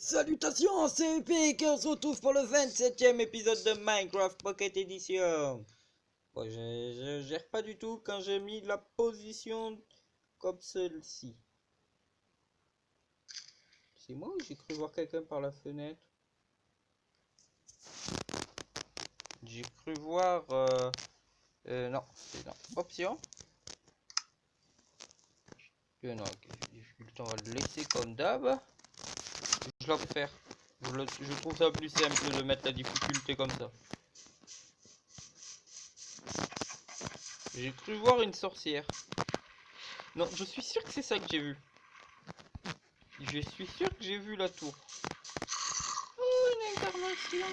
Salutations, c'est Epic et on se retrouve pour le 27e épisode de Minecraft Pocket Edition. Bon, je gère pas du tout quand j'ai mis la position comme celle-ci. C'est moi ou j'ai cru voir quelqu'un par la fenêtre? J'ai cru voir... non, c'est non. Option. Non, difficulté, on va le laisser comme d'hab. Je la préfère. Je trouve ça plus simple de mettre la difficulté comme ça. J'ai cru voir une sorcière. Non, je suis sûr que c'est ça que j'ai vu. Je suis sûr que j'ai vu la tour. Oh, une incarnation.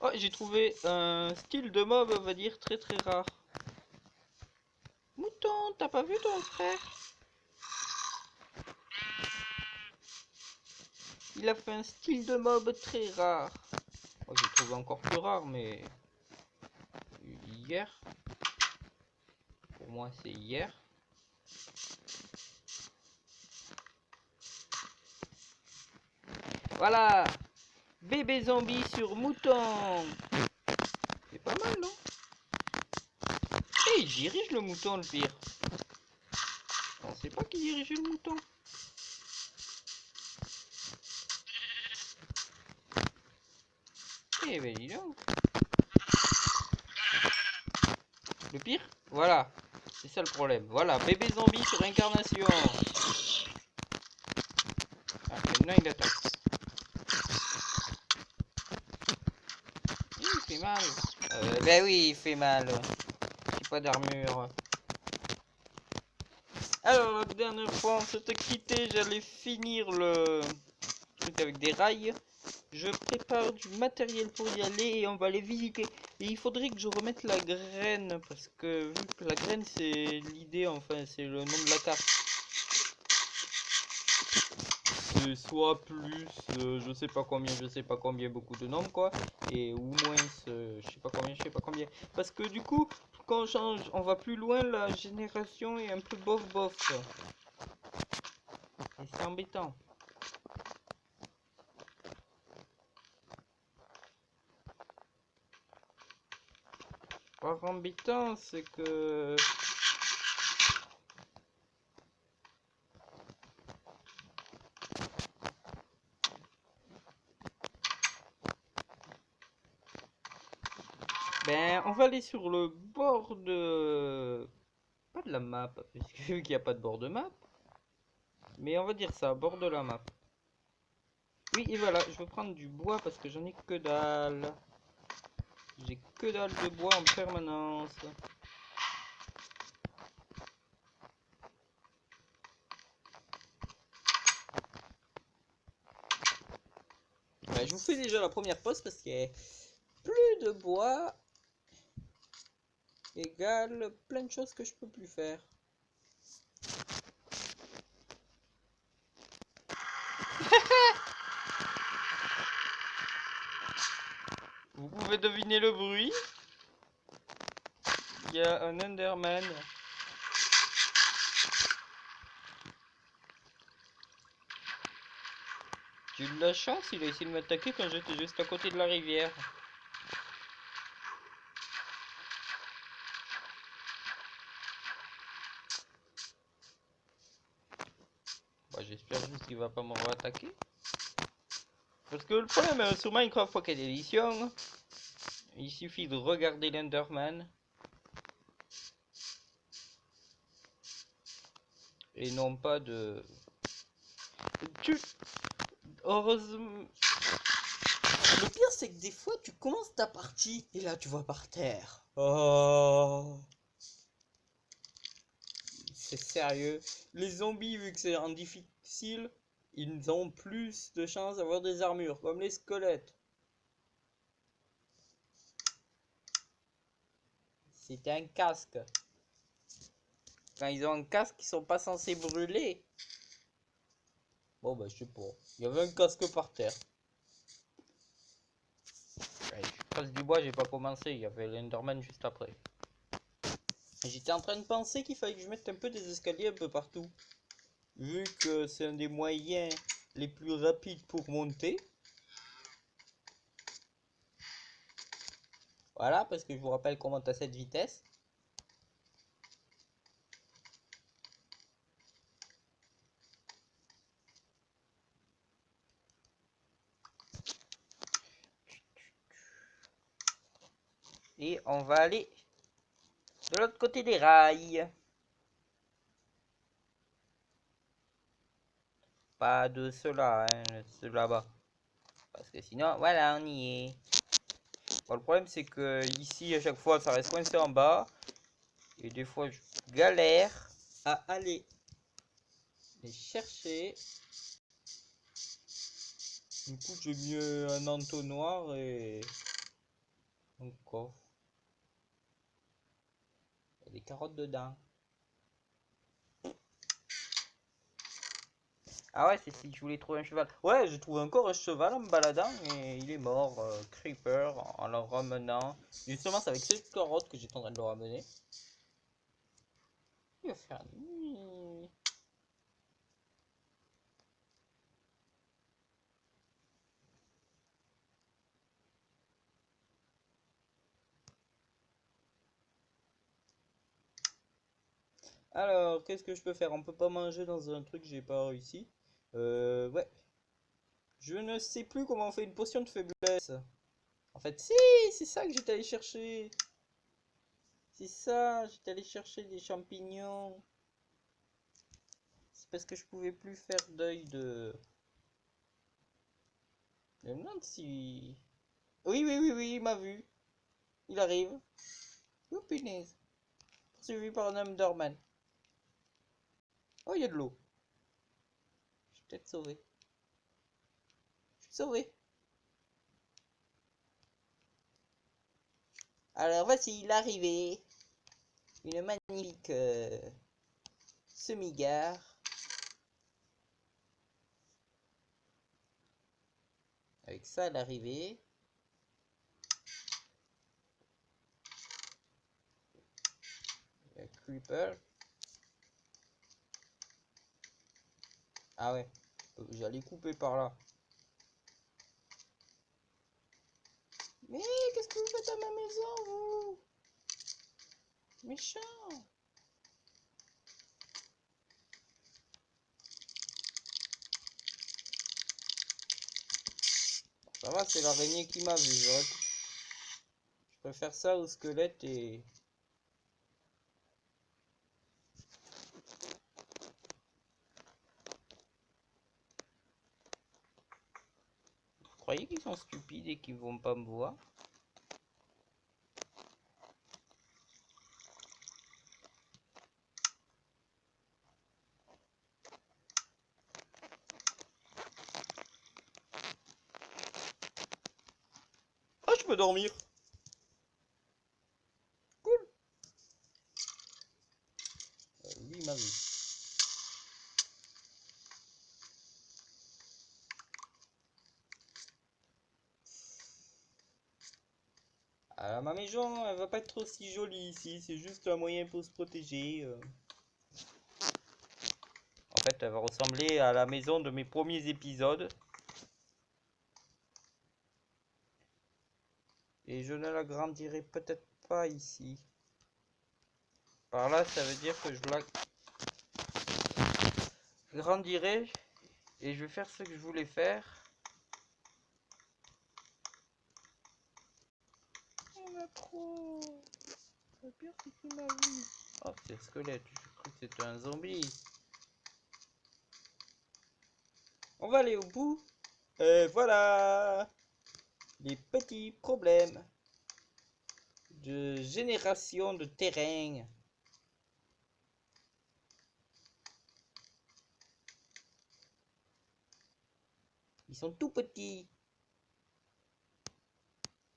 Oh, j'ai trouvé un style de mob, on va dire, très très rare. Mouton, t'as pas vu ton frère? Il a fait un style de mob très rare. Oh, j'ai trouvé encore plus rare, mais... hier. Pour moi, c'est hier. Voilà. Bébé zombie sur mouton. C'est pas mal, non? Et il dirige le mouton, le pire. On sait pas qui dirige le mouton. Eh ben dis donc. Le pire, voilà. C'est ça le problème. Voilà, bébé zombie sur incarnation. Ah, maintenant il attaque. Il fait mal. Ben oui, il fait mal. J'ai pas d'armure. Alors, la dernière fois, on s'était quitté. J'allais finir le truc avec des rails. Je prépare du matériel pour y aller et on va les visiter. Et il faudrait que je remette la graine. Parce que vu que la graine, c'est l'idée, enfin, c'est le nom de la carte. C'est soit plus, je sais pas combien, beaucoup de nombres quoi, et ou moins, je sais pas combien. Parce que du coup, quand on change, on va plus loin, la génération est un peu bof bof. Et c'est embêtant. Par embêtant, c'est que... Ben, on va aller sur le bord de... pas de la map, puisque vu qu'il n'y a pas de bord de map. Mais on va dire ça, bord de la map. Oui, et voilà, je veux prendre du bois parce que j'en ai que dalle. J'ai que dalle de bois en permanence. Ouais, je vous fais déjà la première pause parce qu'il y a plus de bois égale plein de choses que je peux plus faire. Vous pouvez deviner le bruit. Il y a un Enderman. J'ai eu de la chance, il a essayé de m'attaquer quand j'étais juste à côté de la rivière. Bah, j'espère juste qu'il va pas me attaquer. Parce que le problème sur Minecraft Pocket Edition, il suffit de regarder l'Enderman. Et non pas de... Heureusement... Le pire, c'est que des fois, tu commences ta partie et là, tu vas par terre. Oh, c'est sérieux. Les zombies, vu que c'est en difficile, ils ont plus de chances d'avoir des armures, comme les squelettes. C'est un casque. Quand ils ont un casque, ils sont pas censés brûler. Bon, bah, je sais pas. Il y avait un casque par terre. Allez, je passe du bois, j'ai pas commencé. Il y avait l'Enderman juste après. J'étais en train de penser qu'il fallait que je mette un peu des escaliers un peu partout. Vu que c'est un des moyens les plus rapides pour monter. Voilà, parce que je vous rappelle qu'on monte à cette vitesse. Et on va aller de l'autre côté des rails. Pas de ceux-là, hein, ceux là-bas. Parce que sinon, voilà, on y est. Bon, le problème, c'est que ici, à chaque fois, ça reste coincé en bas. Et des fois, je galère à aller les chercher. Du coup, j'ai mis un entonnoir et un coffre. Il y a des carottes dedans. Ah ouais, c'est si je voulais trouver un cheval. Ouais, j'ai trouvé encore un cheval en me baladant, mais il est mort. Creeper, en le ramenant. Justement, c'est avec cette carotte que j'étais en train de le ramener. Il va faire nuit. Alors, qu'est-ce que je peux faire? On peut pas manger dans un truc que j'ai pas réussi. Ouais. Je ne sais plus comment on fait une potion de faiblesse. En fait, si, c'est ça que j'étais allé chercher. C'est ça, j'étais allé chercher des champignons. C'est parce que je pouvais plus faire d'œil de... Je me demande si... Oui, oui, oui, oui, il m'a vu. Il arrive. Oh punaise. Poursuivi par un homme dormant. Oh, il y a de l'eau. Je suis peut-être sauvé. Je suis sauvé. Alors voici l'arrivée. Une magnifique semi-gare. Avec ça, l'arrivée. Creeper. Ah ouais. J'allais couper par là. Mais qu'est-ce que vous faites à ma maison, vous? Méchant. Ça va, c'est l'araignée qui m'a vu. Je préfère ça au squelette et... Vous croyez qu'ils sont stupides et qu'ils vont pas me voir? Ah, je peux dormir. Cool. Lui, il m'a vu. Alors, ma maison, elle va pas être aussi jolie ici. C'est juste un moyen pour se protéger. En fait, elle va ressembler à la maison de mes premiers épisodes. Et je ne l'agrandirai peut-être pas ici. Par là, ça veut dire que je l'agrandirai. Et je vais faire ce que je voulais faire. Il y en a trop. Le pire, c'est qu'il m'a vu. Oh, c'est un squelette. Je crois que c'était un zombie. On va aller au bout. Voilà. Les petits problèmes de génération de terrain. Ils sont tout petits.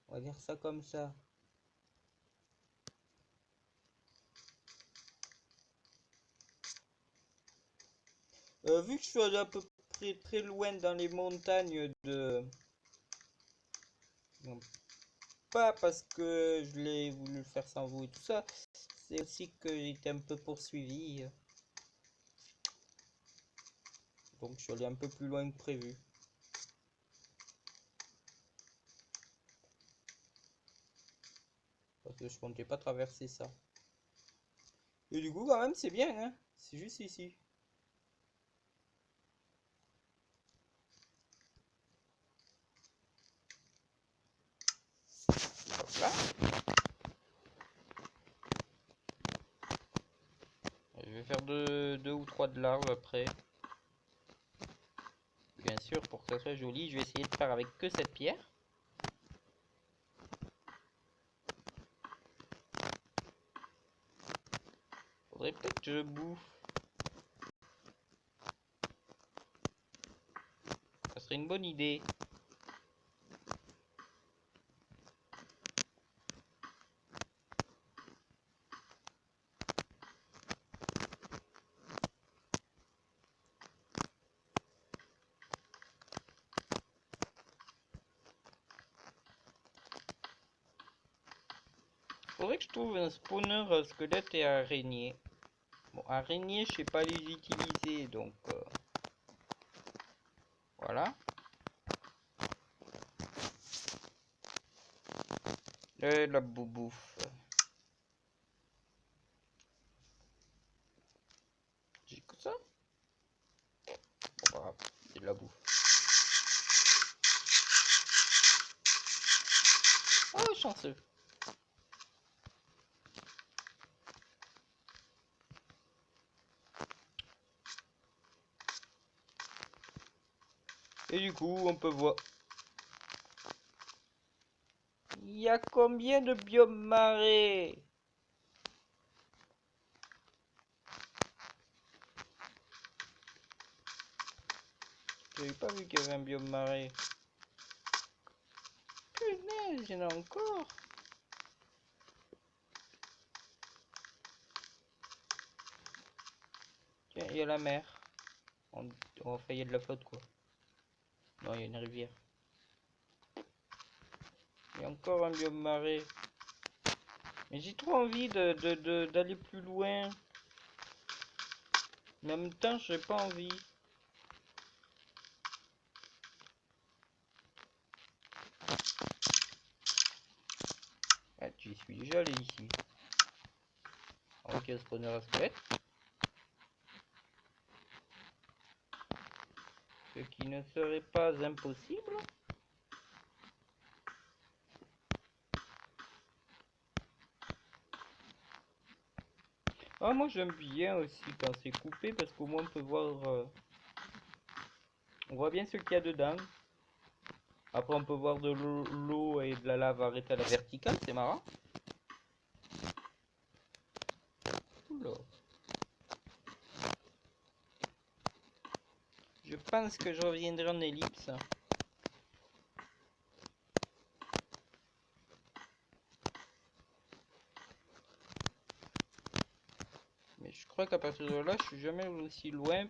On va dire ça comme ça. Vu que je suis à peu près très loin dans les montagnes de... Non, pas parce que je l'ai voulu faire sans vous et tout ça. C'est aussi que j'ai été un peu poursuivi. Donc je suis allé un peu plus loin que prévu. Parce que je comptais pas traverser ça. Et du coup quand même c'est bien hein. C'est juste ici. Hop là. Je vais faire deux ou trois de larves après. Bien sûr, pour que ça soit joli, je vais essayer de faire avec que cette pierre. Faudrait peut-être que je bouffe. Ça serait une bonne idée. Faudrait que je trouve un spawner squelette et araignée. Bon, araignée, je sais pas les utiliser, donc voilà. La boubouffe. J'ai que ça? Bon, pas grave, c'est de la bouffe. Oh, chanceux. Et du coup, on peut voir. Il y a combien de biomes marais? J'avais pas vu qu'il y avait un biome marais. Punaise, il y en a encore. Tiens, il y a la mer. Enfin, il y a de la flotte, quoi. Non, il y a une rivière. Il y a encore un biome marais. Mais j'ai trop envie d'aller plus loin. Mais en même temps, j'ai pas envie. Ah, tu y suis déjà allé ici. Ok, spawner à squelette. Ce qui ne serait pas impossible. Ah, moi j'aime bien aussi quand c'est coupé parce qu'au moins on peut voir. On voit bien ce qu'il y a dedans. Après, on peut voir de l'eau et de la lave arrêtée à la verticale, c'est marrant. Oula. Je pense que je reviendrai en ellipse. Mais je crois qu'à partir de là, je suis jamais aussi loin.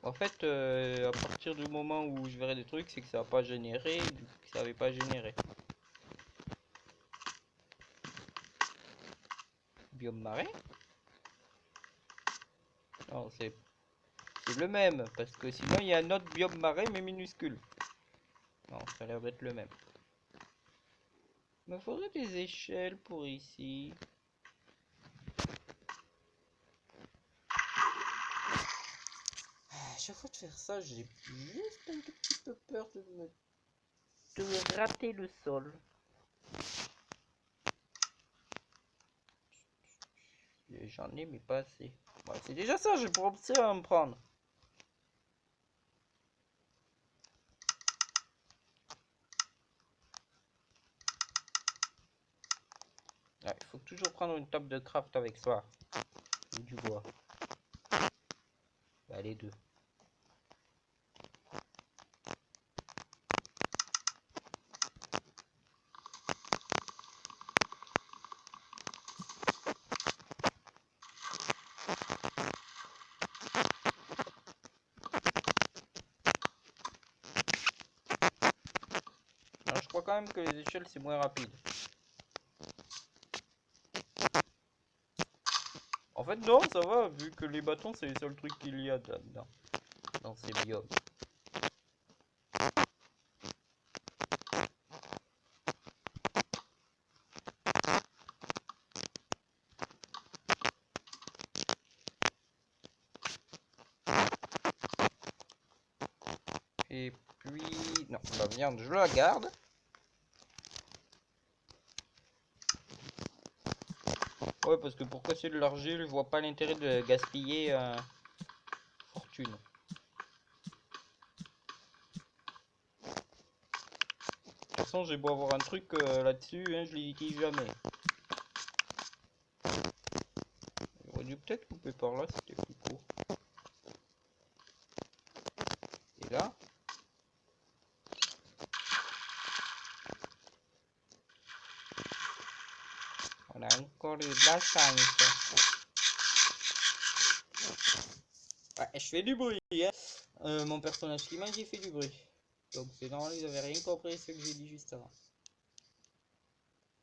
En fait, à partir du moment où je verrai des trucs, c'est que ça va pas générer, du coup, que ça avait pas généré. Biome marais? Non, c'est le même, parce que sinon il y a un autre biome marais mais minuscule. Non, ça a l'air d'être le même. Il me faudrait des échelles pour ici. À chaque fois de faire ça, j'ai juste un tout petit peu peur de rater le sol. J'en ai, mais pas assez. Ouais, c'est déjà ça, j'ai pour option à me prendre. Ouais, il faut toujours prendre une table de craft avec soi. Ou du bois. Bah, les deux. Alors, je crois quand même que les échelles c'est moins rapide. En fait non, ça va, vu que les bâtons c'est les seuls trucs qu'il y a là-dedans. dans ces biomes. Et puis, non, la viande, je la garde. Ouais, parce que pour casser de l'argile, je vois pas l'intérêt de gaspiller fortune. De toute façon, j'ai beau avoir un truc là-dessus, hein, je l'utilise jamais. J'aurais dû peut-être couper par là, c'était plus court. Et là, on a encore de la chance. Ouais, je fais du bruit, hein. Mon personnage qui mange, il fait du bruit. Donc c'est normal, vous avez rien compris ce que j'ai dit juste avant.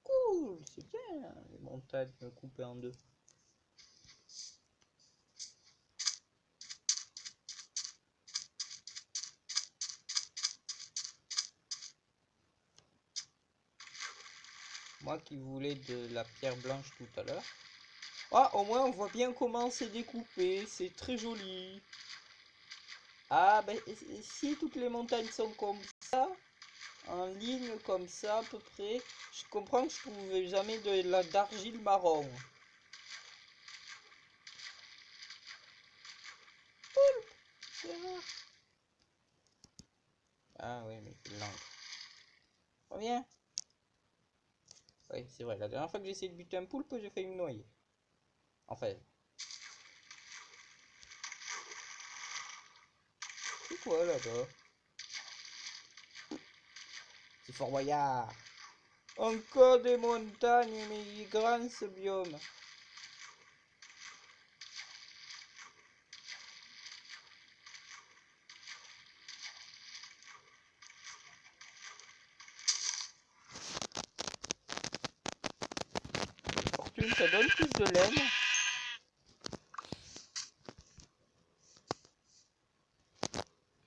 Cool, c'est bien, les montagnes coupées en deux. Moi qui voulais de la pierre blanche tout à l'heure. Ah, au moins on voit bien comment c'est découpé, c'est très joli. Ah, ben si toutes les montagnes sont comme ça, en ligne comme ça à peu près, je comprends que je trouve jamais d'argile marron. C'est rare. Ah oui, mais c'est lent. Reviens. Oui, c'est vrai, la dernière fois que j'ai essayé de buter un poulpe, j'ai failli me noyer. Enfin. C'est quoi là-bas? C'est Fort Boyard. Encore des montagnes, mais il est grand ce biome. Fortune, ça donne plus de laine.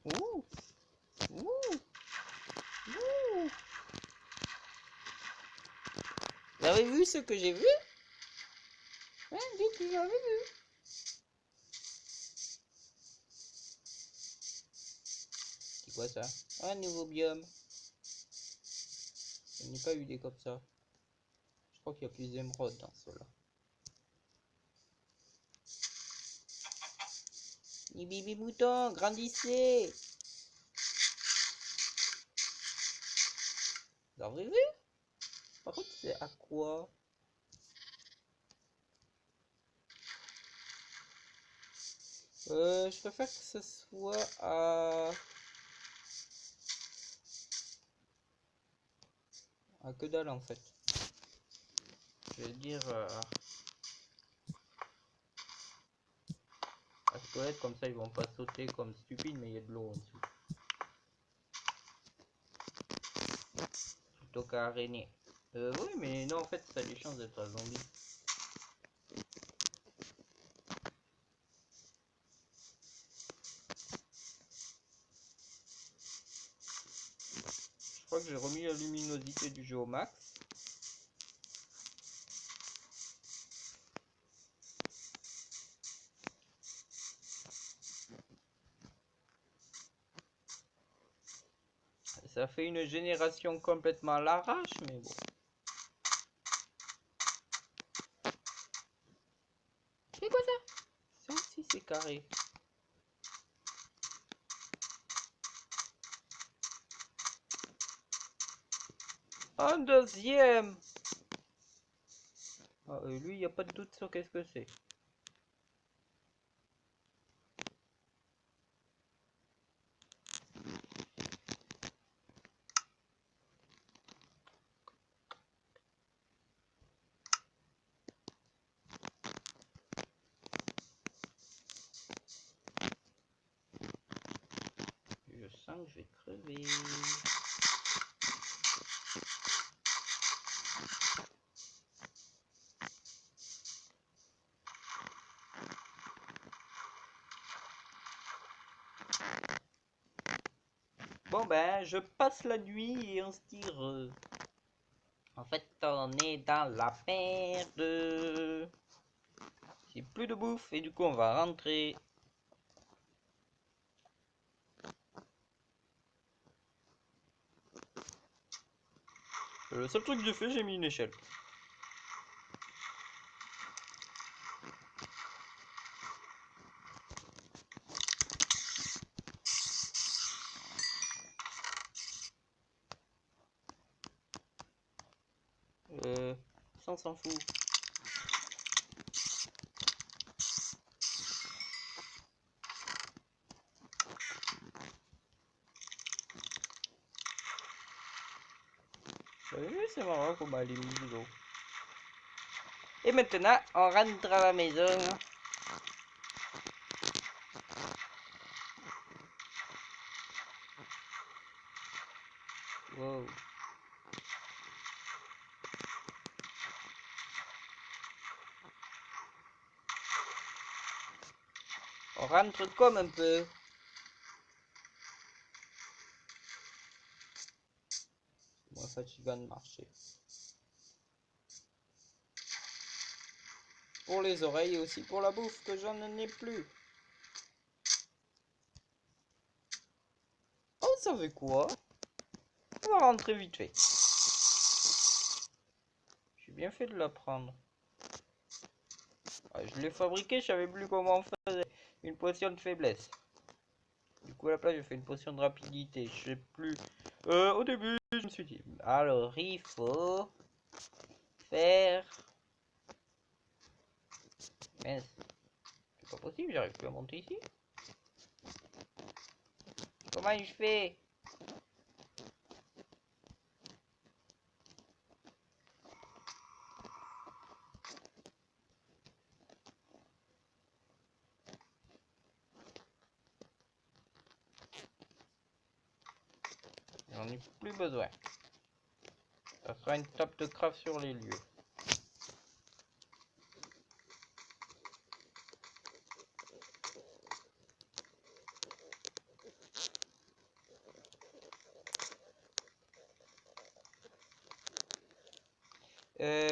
Ouh, ouh, ouh. Vous avez vu ce que j'ai vu? Hein, dites que vous avez vu. C'est quoi ça? Un nouveau biome. Je n'ai pas eu des comme ça. Je crois qu'il y a plus d'émeraudes dans cela. Les bébés moutons, grandissez! Vous avez vu? Par contre, c'est à quoi? Je préfère que ce soit à que dalle en fait. Je vais dire à squelette, comme ça ils vont pas sauter comme stupides, mais il y a de l'eau en dessous. Plutôt qu'à araignée. Oui, mais non, en fait, ça a des chances d'être un zombie. Je crois que j'ai remis la luminosité du jeu au max. Ça fait une génération complètement à l'arrache, mais bon. C'est quoi ça? Ça aussi, c'est carré. Un deuxième! Ah, lui, il n'y a pas de doute sur qu'est-ce que c'est. Je sens que je vais crever. Bon ben, je passe la nuit et on se tire. En fait, on est dans la merde. J'ai plus de bouffe et du coup on va rentrer. Le seul truc que j'ai fait, j'ai mis une échelle. Ça on s'en fout. Oui, c'est marrant qu'on m'a les mises. Et maintenant, on rentre à la maison. Wow. On rentre comme un peu. Moi, fatigant de marcher. Pour les oreilles et aussi pour la bouffe, que j'en ai plus. Oh, ça fait quoi? On va rentrer vite fait. J'ai bien fait de la prendre. Ah, je l'ai fabriqué, je savais plus comment on faisait. Une potion de faiblesse. Du coup, à la place, j'ai fait une potion de rapidité. Je sais plus. Au début, je me suis dit. Alors, il faut faire. Mais c'est pas possible, j'arrive plus à monter ici. Comment je fais? J'en ai plus besoin. Ça sera une table de craft sur les lieux.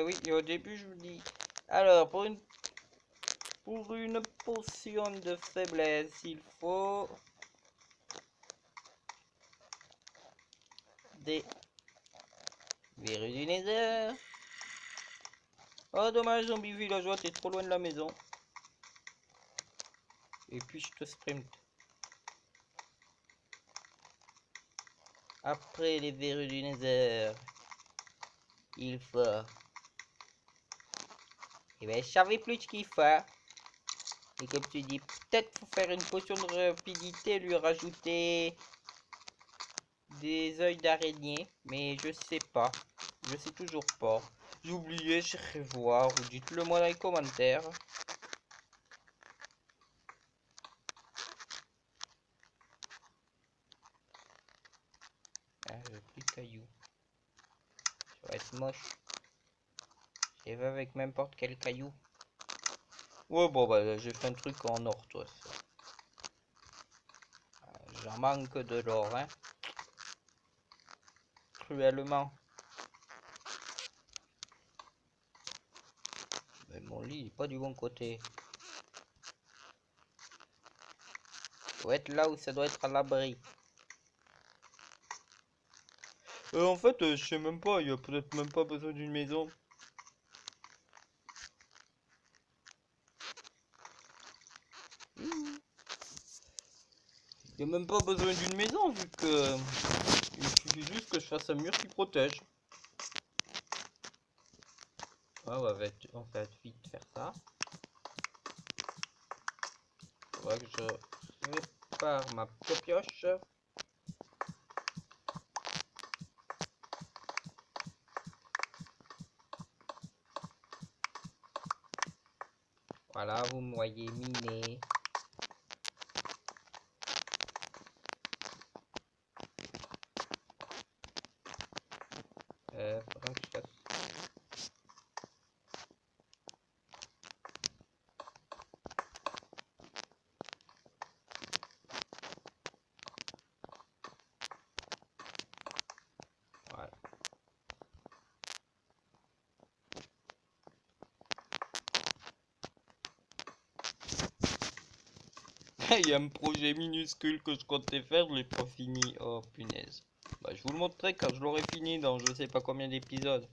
Oui, et au début, je vous dis. Alors, pour une potion de faiblesse, il faut des verrues du nether. Oh, dommage, zombie villageois, t'es trop loin de la maison. Et puis, je te sprint. Après les verrues du nether, il faut. Et ben, je savais plus ce qu'il faut. Et comme tu dis, peut-être faut faire une potion de rapidité, lui rajouter des œils d'araignée. Mais je sais pas. Je sais toujours pas. J'ai oublié, j'irai voir. Ou dites-le moi dans les commentaires. Ah, plus de cailloux. Ça va être moche. J'y vais avec n'importe quel caillou. Ouais, bon, bah, j'ai fait un truc en or, toi. J'en manque de l'or, hein. Cruellement. Mais mon lit est pas du bon côté. Faut être là où ça doit être à l'abri. En fait, je sais même pas, il y a peut-être même pas besoin d'une maison. Il y a même pas besoin d'une maison vu que il suffit juste que je fasse un mur qui protège. Ah, on va vite faire ça. Faudra que je répare ma pioche. Voilà, vous me voyez miner. Faudra que je fasse. Il y a un projet minuscule que je comptais faire, je l'ai pas fini. Oh punaise. Bah, je vous le montrerai quand je l'aurai fini dans je sais pas combien d'épisodes.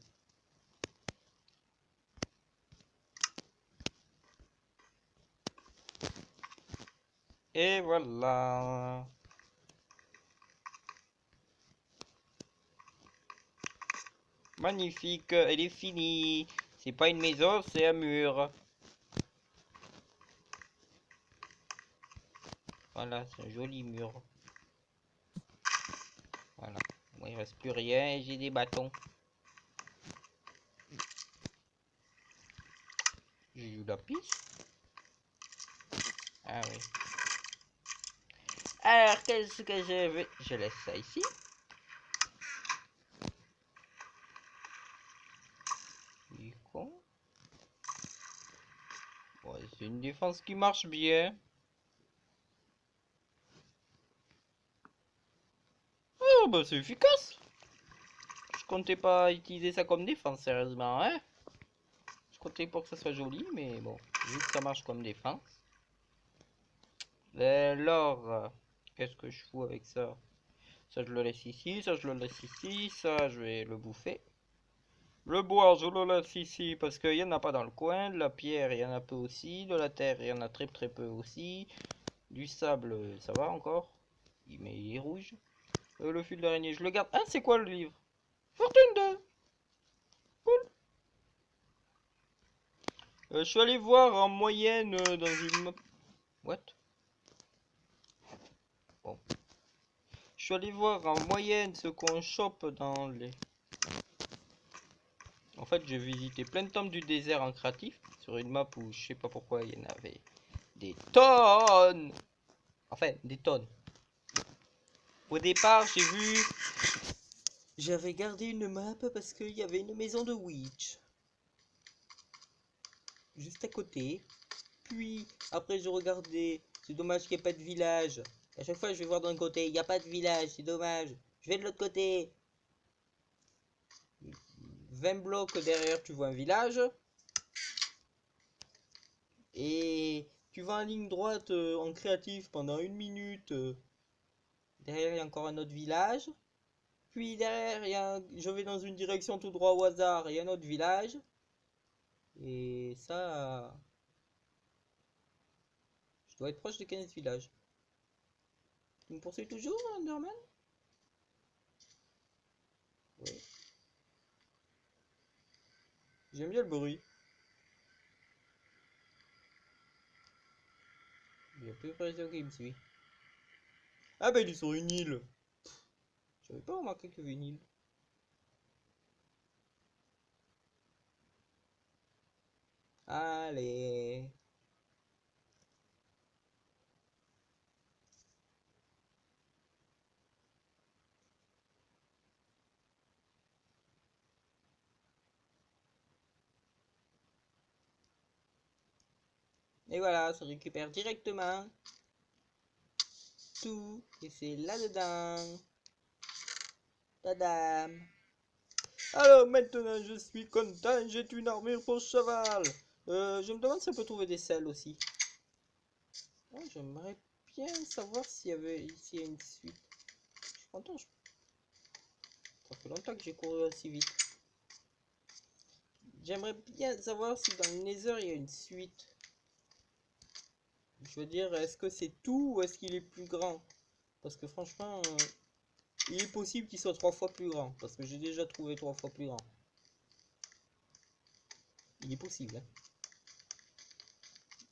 Et voilà. Magnifique, elle est finie. C'est pas une maison, c'est un mur. Voilà, c'est un joli mur. Voilà. Moi, il reste plus rien, j'ai des bâtons. J'ai eu la piste. Ah oui. Alors, qu'est-ce que je vais... Je laisse ça ici. Il est con. Ouais, c'est une défense qui marche bien. Oh, bah c'est efficace. Je comptais pas utiliser ça comme défense, sérieusement, hein. Je comptais pour que ça soit joli, mais bon, vu que ça marche comme défense. Alors, qu'est-ce que je fous avec ça? Ça, je le laisse ici, ça, je le laisse ici, ça, je vais le bouffer. Le bois, je le laisse ici parce qu'il n'y en a pas dans le coin. De la pierre, il y en a peu aussi. De la terre, il y en a très très peu aussi. Du sable, ça va encore. Mais il est rouge. Le fil d'araignée, je le garde. Ah, c'est quoi le livre? Fortune 2. Cool. Je suis allé voir en moyenne dans une map. What? Bon. Je suis allé voir en moyenne ce qu'on chope dans les... En fait, j'ai visité plein de temples du désert en créatif. Sur une map où je sais pas pourquoi il y en avait des tonnes. Enfin, des tonnes. Au départ, j'ai vu... J'avais gardé une map parce qu'il y avait une maison de witch. Juste à côté. Puis, après, je regardais. C'est dommage qu'il n'y ait pas de village. À chaque fois, je vais voir d'un côté. Il n'y a pas de village, c'est dommage. Je vais de l'autre côté. 20 blocs derrière, tu vois un village. Et tu vas en ligne droite en créatif pendant 1 minute. Derrière, il y a encore un autre village. Puis derrière, je vais dans une direction tout droit au hasard. Il y a un autre village. Et ça, je dois être proche de 15 villages. Tu me poursuis toujours, Enderman? Oui. J'aime bien le bruit. Il n'y a plus personne qui me suit. Ah bah il est sur une île. J'avais pas remarqué qu'il y avait une île. Allez. Et voilà, ça récupère directement tout. Et c'est là-dedans. Tadam. Alors maintenant je suis content, j'ai une armure pour cheval. Je me demande si on peut trouver des selles aussi. Oh, j'aimerais bien savoir s'il y a une suite. Je suis content, ça fait longtemps que j'ai couru aussi vite. J'aimerais bien savoir si dans le Nether il y a une suite. Je veux dire, est-ce que c'est tout ou est-ce qu'il est plus grand? Parce que franchement, il est possible qu'il soit 3 fois plus grand. Parce que j'ai déjà trouvé 3 fois plus grand. Il est possible, hein.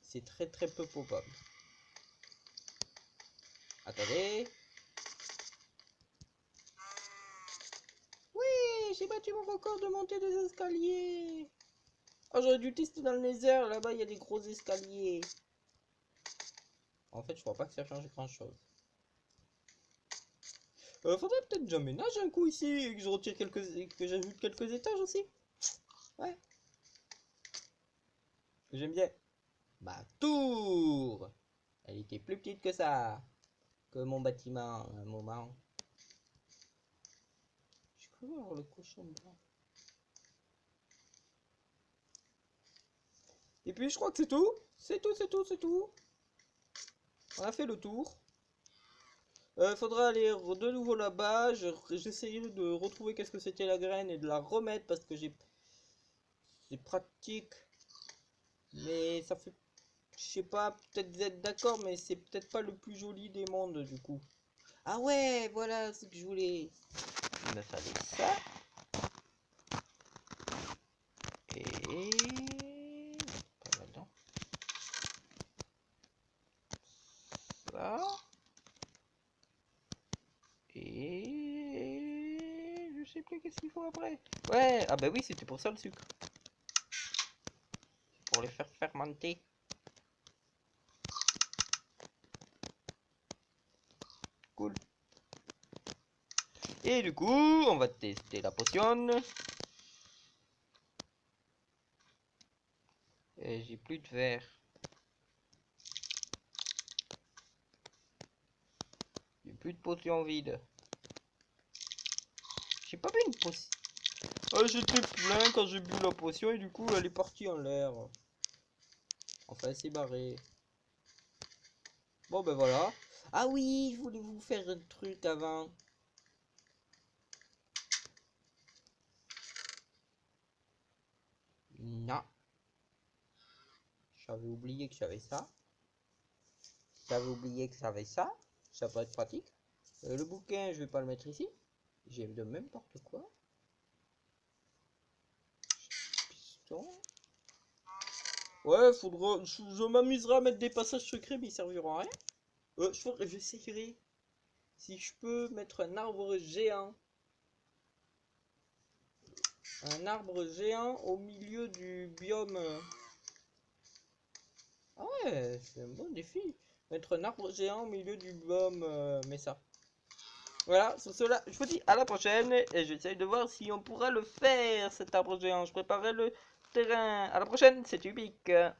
C'est très très peu probable. Attendez. Oui, j'ai battu mon record de monter des escaliers. Oh, j'aurais dû tester dans le Nether. Là-bas, il y a des gros escaliers. En fait, je crois pas que ça change grand-chose. Faudrait peut-être que j'emménage un coup ici et que je retire que j'ajoute quelques étages aussi. Ouais. J'aime bien. Ma tour. Elle était plus petite que ça. Que mon bâtiment à un moment. Je peux voir le cochon blanc. Et puis je crois que c'est tout. C'est tout, c'est tout, c'est tout. On a fait le tour. Faudra aller de nouveau là-bas. J'essayerai de retrouver qu'est-ce que c'était la graine et de la remettre parce que c'est pratique. Mais ça fait, je sais pas, peut-être vous êtes d'accord, mais c'est peut-être pas le plus joli des mondes du coup. Ah ouais, voilà ce que je voulais. Il me fallait ça. Et pas là-dedans. Ça. Et je sais plus qu'est-ce qu'il faut après. Ouais, ah bah oui, c'était pour ça le sucre. Pour les faire fermenter. Cool. Et du coup, on va tester la potion. Et j'ai plus de verre. J'ai plus de potion vide. J'ai pas bu une potion. Ah, j'étais plein quand j'ai bu la potion et du coup elle est partie en l'air. Enfin, elle s'est barrée. Bon ben voilà. Ah oui, je voulais vous faire un truc avant. Non. J'avais oublié que j'avais ça. J'avais oublié que j'avais ça. Ça peut être pratique. Le bouquin, je vais pas le mettre ici. J'ai de n'importe quoi. Piston. Ouais, faudra. Je m'amuserai à mettre des passages secrets, mais ils serviront à rien. J'essayerai. Si je peux mettre un arbre géant. Un arbre géant au milieu du biome. Ah ouais, c'est un bon défi. Mettre un arbre géant au milieu du biome Mesa. Voilà, sur cela, je vous dis à la prochaine. Et j'essaye de voir si on pourra le faire, cet arbre géant. Je préparerai le terrain. À la prochaine, c'est Ubique.